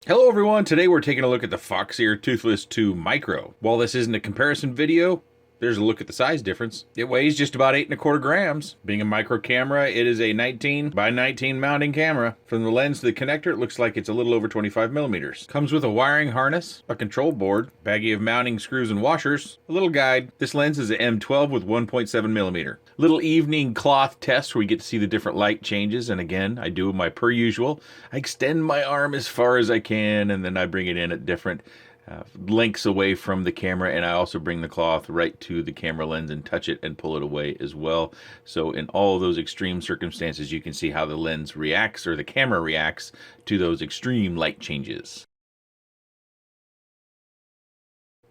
Hello everyone, today we're taking a look at the Foxeer Toothless 2 Micro. While this isn't a comparison video, there's a look at the size difference. It weighs just about 8¼ grams. Being a micro camera, it is a 19 by 19 mounting camera. From the lens to the connector, it looks like it's a little over 25 millimeters. Comes with a wiring harness, a control board, baggie of mounting screws and washers, a little guide. This lens is an M12 with 1.7 millimeter. Little evening cloth test where we get to see the different light changes, and again, I do my per usual. I extend my arm as far as I can, and then I bring it in at different lengths away from the camera, and I also bring the cloth right to the camera lens and touch it and pull it away as well. So in all of those extreme circumstances, you can see how the lens reacts, or the camera reacts, to those extreme light changes.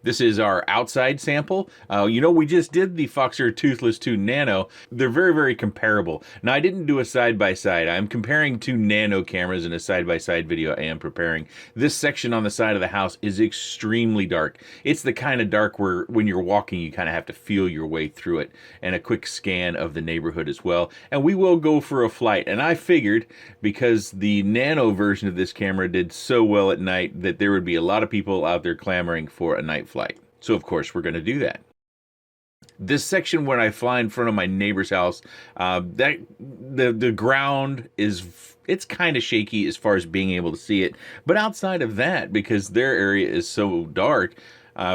This is our outside sample. We just did the Foxeer Toothless 2 Nano. They're very, very comparable. Now, I didn't do a side-by-side. I'm comparing two Nano cameras in a side-by-side video I am preparing. This section on the side of the house is extremely dark. It's the kind of dark where when you're walking, you kind of have to feel your way through it. And a quick scan of the neighborhood as well. And we will go for a flight. And I figured, because the Nano version of this camera did so well at night, that there would be a lot of people out there clamoring for a night flight. So of course we're going to do that. This section when I fly in front of my neighbor's house, the ground it's kind of shaky as far as being able to see it. But outside of that, because their area is so dark,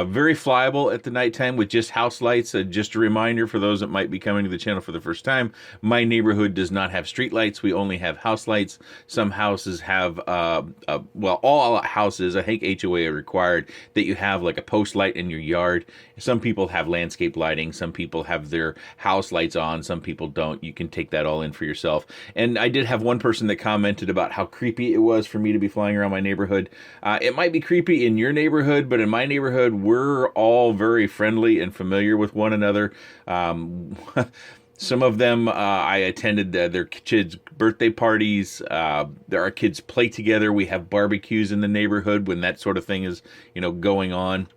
very flyable at the nighttime with just house lights. Just a reminder for those that might be coming to the channel for the first time, my neighborhood does not have street lights. We only have house lights. Some houses have, all houses, I think HOA are required that you have like a post light in your yard. Some people have landscape lighting. Some people have their house lights on. Some people don't. You can take that all in for yourself. And I did have one person that commented about how creepy it was for me to be flying around my neighborhood. It might be creepy in your neighborhood, but in my neighborhood, we're all very friendly and familiar with one another. Some of them, I attended their kids' birthday parties. Our kids play together. We have barbecues in the neighborhood when that sort of thing is, going on.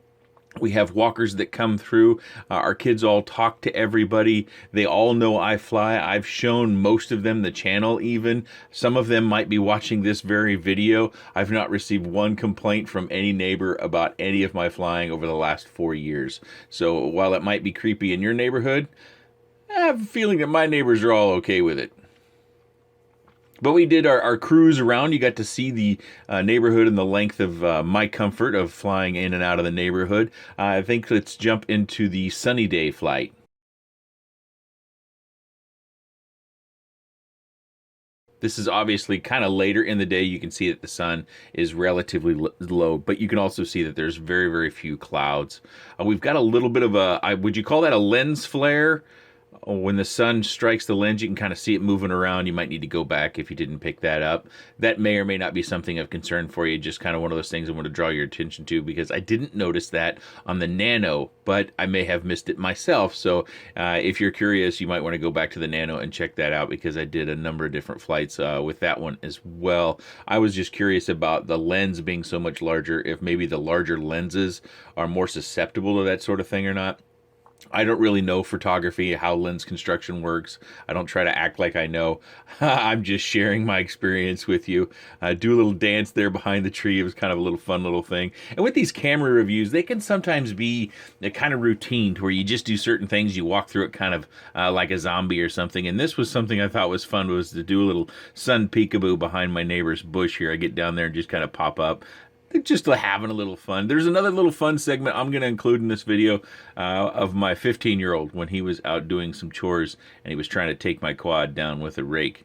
We have walkers that come through. Our kids all talk to everybody. They all know I fly. I've shown most of them the channel even. Some of them might be watching this very video. I've not received one complaint from any neighbor about any of my flying over the last 4 years. So while it might be creepy in your neighborhood, I have a feeling that my neighbors are all okay with it. But we did our cruise around. You got to see the neighborhood and the length of my comfort of flying in and out of the neighborhood. I think let's jump into the sunny day flight. This is obviously kind of later in the day. You can see that the sun is relatively low, but you can also see that there's very, very few clouds. We've got a little bit of would you call that a lens flare? When the sun strikes the lens, you can kind of see it moving around. You might need to go back if you didn't pick that up. That may or may not be something of concern for you. Just kind of one of those things I want to draw your attention to, because I didn't notice that on the Nano, but I may have missed it myself. So if you're curious, you might want to go back to the Nano and check that out, because I did a number of different flights with that one as well. I was just curious about the lens being so much larger, if maybe the larger lenses are more susceptible to that sort of thing or not. I don't really know photography, how lens construction works. I don't try to act like I know. I'm just sharing my experience with you. Do a little dance there behind the tree. It was kind of a little fun little thing. And with these camera reviews, they can sometimes be a kind of routine to where you just do certain things. You walk through it kind of like a zombie or something. And this was something I thought was fun, was to do a little sun peekaboo behind my neighbor's bush here. I get down there and just kind of pop up. Just having a little fun. There's another little fun segment I'm going to include in this video of my 15-year-old when he was out doing some chores and he was trying to take my quad down with a rake.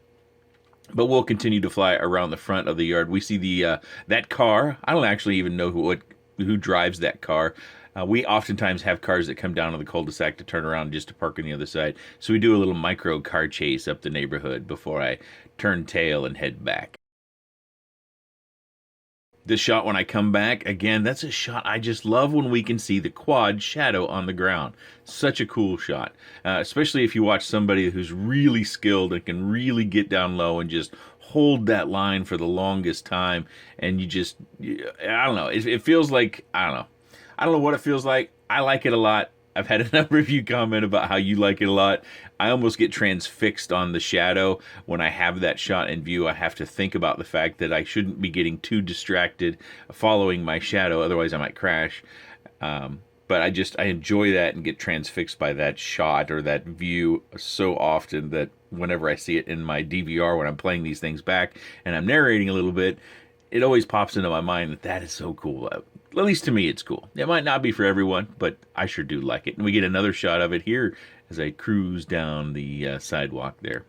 But we'll continue to fly around the front of the yard. We see the that car. I don't actually even know who drives that car. We oftentimes have cars that come down to the cul-de-sac to turn around just to park on the other side. So we do a little micro car chase up the neighborhood before I turn tail and head back. This shot when I come back, again, that's a shot I just love when we can see the quad shadow on the ground. Such a cool shot, especially if you watch somebody who's really skilled and can really get down low and just hold that line for the longest time. And I don't know, it feels like, I don't know what it feels like. I like it a lot. I've had a number of you comment about how you like it a lot. I almost get transfixed on the shadow when I have that shot in view. I have to think about the fact that I shouldn't be getting too distracted following my shadow, otherwise I might crash. But I enjoy that and get transfixed by that shot or that view so often that whenever I see it in my DVR when I'm playing these things back and I'm narrating a little bit, it always pops into my mind that that is so cool. At least to me, it's cool. It might not be for everyone, but I sure do like it. And we get another shot of it here as I cruise down the sidewalk there.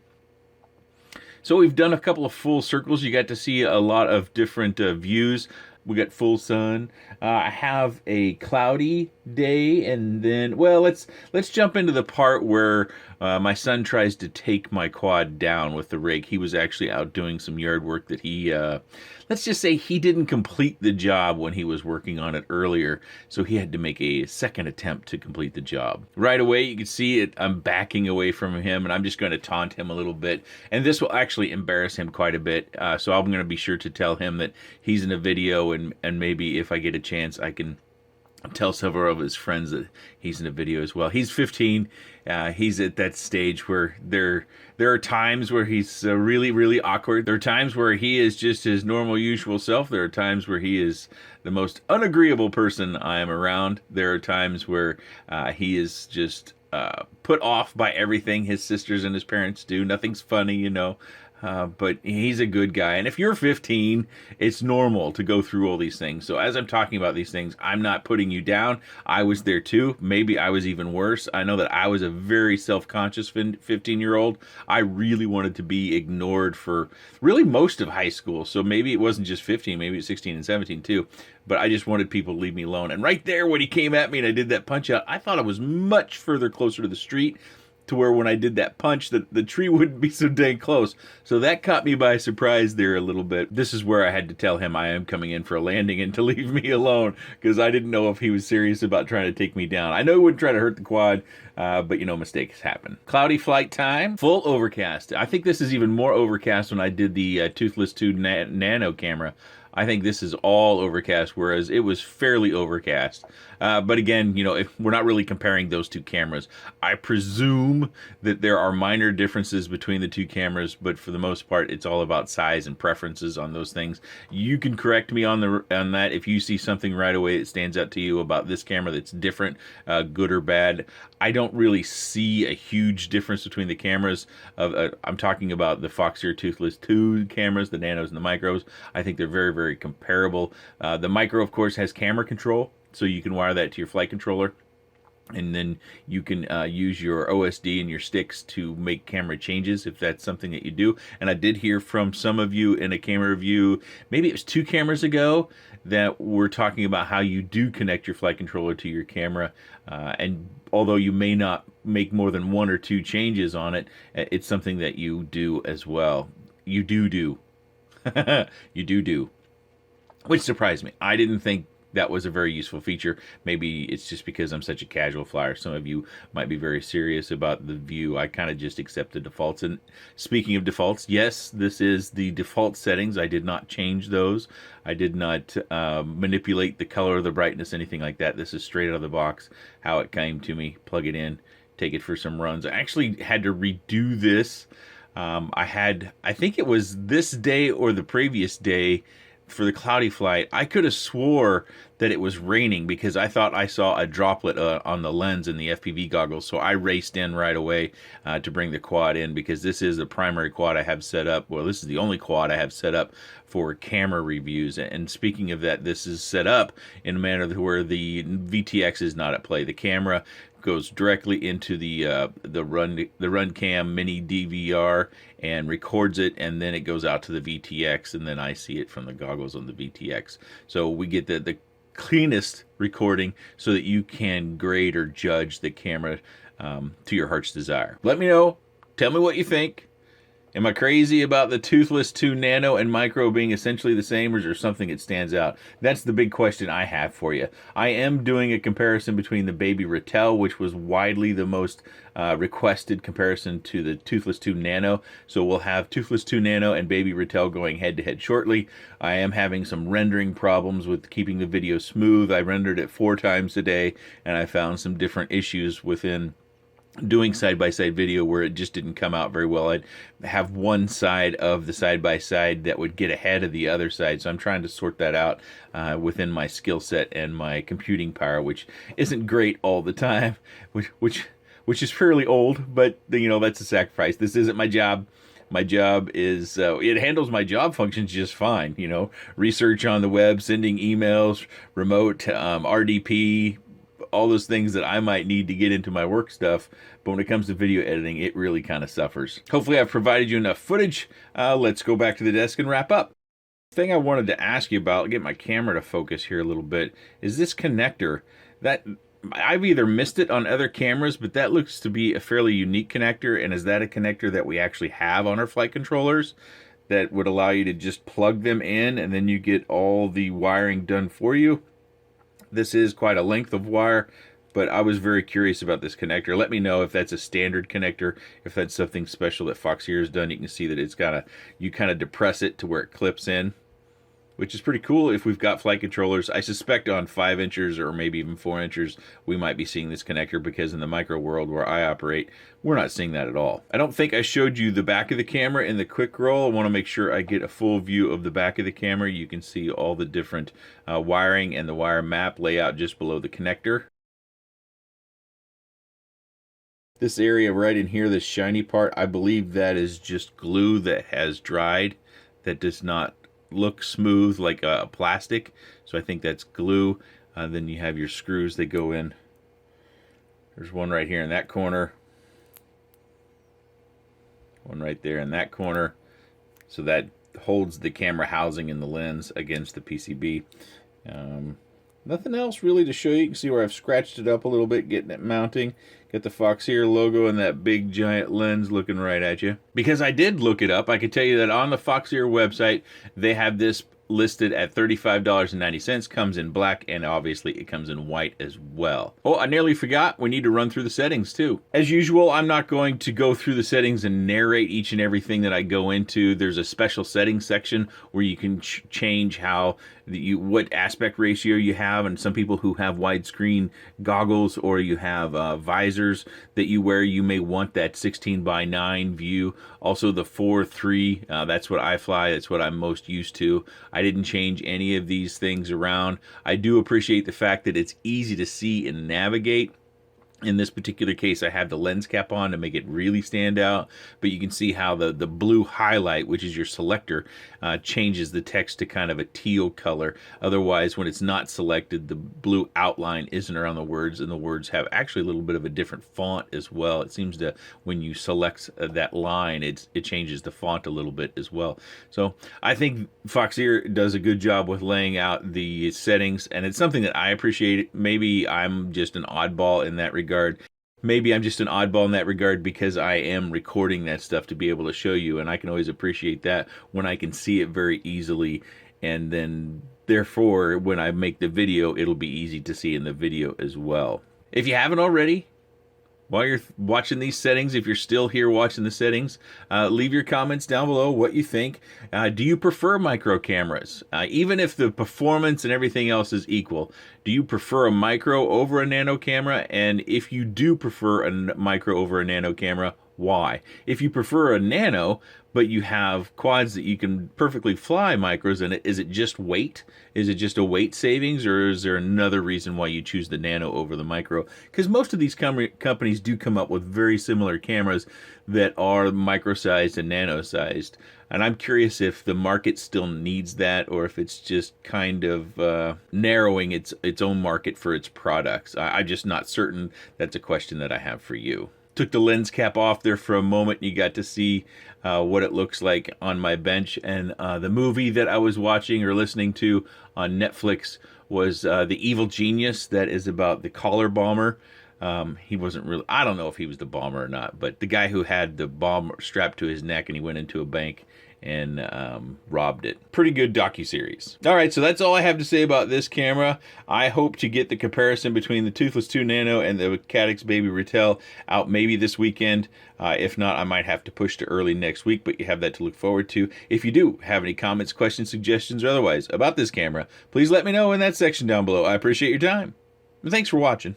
So we've done a couple of full circles. You got to see a lot of different views. We got full sun. I have a cloudy day, and then, well, let's jump into the part where my son tries to take my quad down with the rig. He was actually out doing some yard work that he, let's just say he didn't complete the job when he was working on it earlier, so he had to make a second attempt to complete the job. Right away, you can see it. I'm backing away from him, and I'm just going to taunt him a little bit, and this will actually embarrass him quite a bit, so I'm going to be sure to tell him that he's in a video, and maybe if I get a chance, I can tell several of his friends that he's in a video as well. He's 15. He's at that stage where there are times where he's really, really awkward. There are times where he is just his normal, usual self. There are times where he is the most unagreeable person I am around. There are times where he is just put off by everything his sisters and his parents do. Nothing's funny, you know. But he's a good guy. And if you're 15, it's normal to go through all these things. So as I'm talking about these things, I'm not putting you down. I was there too. Maybe I was even worse. I know that I was a very self-conscious 15-year-old. I really wanted to be ignored for really most of high school. So maybe it wasn't just 15, maybe it's 16 and 17 too. But I just wanted people to leave me alone. And right there when he came at me and I did that punch out, I thought I was much further closer to the street, to where when I did that punch, the tree wouldn't be so dang close. So that caught me by surprise there a little bit. This is where I had to tell him I am coming in for a landing and to leave me alone, because I didn't know if he was serious about trying to take me down. I know he wouldn't try to hurt the quad, but you know, mistakes happen. Cloudy flight time, full overcast. I think this is even more overcast when I did the Toothless 2 Nano camera. I think this is all overcast, whereas it was fairly overcast. But again, you know, if we're not really comparing those two cameras, I presume that there are minor differences between the two cameras, but for the most part, it's all about size and preferences on those things. You can correct me on that if you see something right away that stands out to you about this camera that's different, good or bad. I don't really see a huge difference between the cameras. I'm talking about the Foxeer Toothless 2 cameras, the Nanos and the Micros. I think they're very, very comparable. The Micro, of course, has camera control, so you can wire that to your flight controller. And then you can use your OSD and your sticks to make camera changes if that's something that you do. And I did hear from some of you in a camera review, maybe it was 2 cameras ago, that were talking about how you do connect your flight controller to your camera. And although you may not make more than 1 or 2 changes on it, it's something that you do as well. You do. You do. Which surprised me. I didn't think that was a very useful feature. Maybe it's just because I'm such a casual flyer. Some of you might be very serious about the view. I kind of just accept the defaults. And speaking of defaults, yes, this is the default settings. I did not change those. I did not manipulate the color or the brightness, anything like that. This is straight out of the box, how it came to me. Plug it in, take it for some runs. I actually had to redo this. I think it was this day or the previous day, for the cloudy flight, I could have swore that it was raining because I thought I saw a droplet on the lens in the FPV goggles. So I raced in right away to bring the quad in, because this is the primary quad I have set up. Well, this is the only quad I have set up for camera reviews. And speaking of that, this is set up in a manner where the VTX is not at play. The camera goes directly into the run cam mini DVR and records it, and then it goes out to the VTX, and then I see it from the goggles on the VTX. So we get the cleanest recording so that you can grade or judge the camera to your heart's desire. Let me know. Tell me what you think. Am I crazy about the Toothless 2 Nano and Micro being essentially the same, or is there something that stands out? That's the big question I have for you. I am doing a comparison between the Baby Rattel, which was widely the most requested comparison to the Toothless 2 Nano. So we'll have Toothless 2 Nano and Baby Rattel going head-to-head shortly. I am having some rendering problems with keeping the video smooth. I rendered it 4 times a day, and I found some different issues within doing side-by-side video where it just didn't come out very well. I'd have one side of the side-by-side that would get ahead of the other side, so I'm trying to sort that out within my skill set and my computing power, which isn't great all the time, which is fairly old, but you know, that's a sacrifice. This isn't my job. My job is, it handles my job functions just fine, you know, research on the web, sending emails, remote, RDP, all those things that I might need to get into my work stuff. But when it comes to video editing, it really kind of suffers. Hopefully I've provided you enough footage. Let's go back to the desk and wrap up. The thing I wanted to ask you about, get my camera to focus here a little bit, is this connector. That I've either missed it on other cameras, but that looks to be a fairly unique connector. And is that a connector that we actually have on our flight controllers that would allow you to just plug them in and then you get all the wiring done for you? This is quite a length of wire, but I was very curious about this connector. Let me know if that's a standard connector, if that's something special that Foxeer has done. You can see that it's got a, you kind of depress it to where it clips in, which is pretty cool if we've got flight controllers. I suspect on 5 inches or maybe even 4 inches, we might be seeing this connector, because in the micro world where I operate, we're not seeing that at all. I don't think I showed you the back of the camera in the quick roll. I want to make sure I get a full view of the back of the camera. You can see all the different wiring and the wire map layout just below the connector. This area right in here, this shiny part, I believe that is just glue that has dried, that does not look smooth like plastic. So I think that's glue. Then you have your screws that go in. There's one right here in that corner, one right there in that corner, so that holds the camera housing and the lens against the PCB. Nothing else really to show you. You can see where I've scratched it up a little bit, getting it mounting. Got the Foxeer logo and that big giant lens looking right at you. Because I did look it up, I can tell you that on the Foxeer website, they have this listed at $35.90. Comes in black, and obviously it comes in white as well. Oh, I nearly forgot, we need to run through the settings too. As usual, I'm not going to go through the settings and narrate each and everything that I go into. There's a special settings section where you can change how what aspect ratio you have, and some people who have widescreen goggles or you have visors that you wear, you may want that 16:9 view. Also the 4:3, that's what I fly, that's what I'm most used to. I didn't change any of these things around. I do appreciate the fact that it's easy to see and navigate. In this particular case, I have the lens cap on to make it really stand out, but you can see how the blue highlight, which is your selector, changes the text to kind of a teal color. Otherwise, when it's not selected, the blue outline isn't around the words, and the words have actually a little bit of a different font as well. It seems to, when you select that line, it changes the font a little bit as well. So I think Foxeer does a good job with laying out the settings, and it's something that I appreciate. Maybe I'm just an oddball in that regard. Maybe I'm just an oddball in that regard because I am recording that stuff to be able to show you, and I can always appreciate that when I can see it very easily, and then therefore when I make the video, it'll be easy to see in the video as well. If you haven't already, while you're watching these settings, if you're still here watching the settings, leave your comments down below what you think. Do you prefer micro cameras? Even if the performance and everything else is equal, do you prefer a micro over a nano camera? And if you do prefer a micro over a nano camera, why? If you prefer a nano, but you have quads that you can perfectly fly micros in it, is it just weight? Is it just a weight savings, or is there another reason why you choose the nano over the micro? Because most of these companies do come up with very similar cameras that are micro-sized and nano-sized. And I'm curious if the market still needs that, or if it's just kind of narrowing its own market for its products. I'm just not certain. That's a question that I have for you. Took the lens cap off there for a moment, and you got to see what it looks like on my bench. And the movie that I was watching or listening to on Netflix was The Evil Genius, that is about the collar bomber. He wasn't really, I don't know if he was the bomber or not, but the guy who had the bomb strapped to his neck and he went into a bank and robbed it. Pretty good docuseries. All right, so that's all I have to say about this camera. I hope to get the comparison between the Toothless 2 Nano and the Caddx Baby Ratel out maybe this weekend. If not, I might have to push to early next week, but you have that to look forward to. If you do have any comments, questions, suggestions, or otherwise about this camera, please let me know in that section down below. I appreciate your time. And thanks for watching.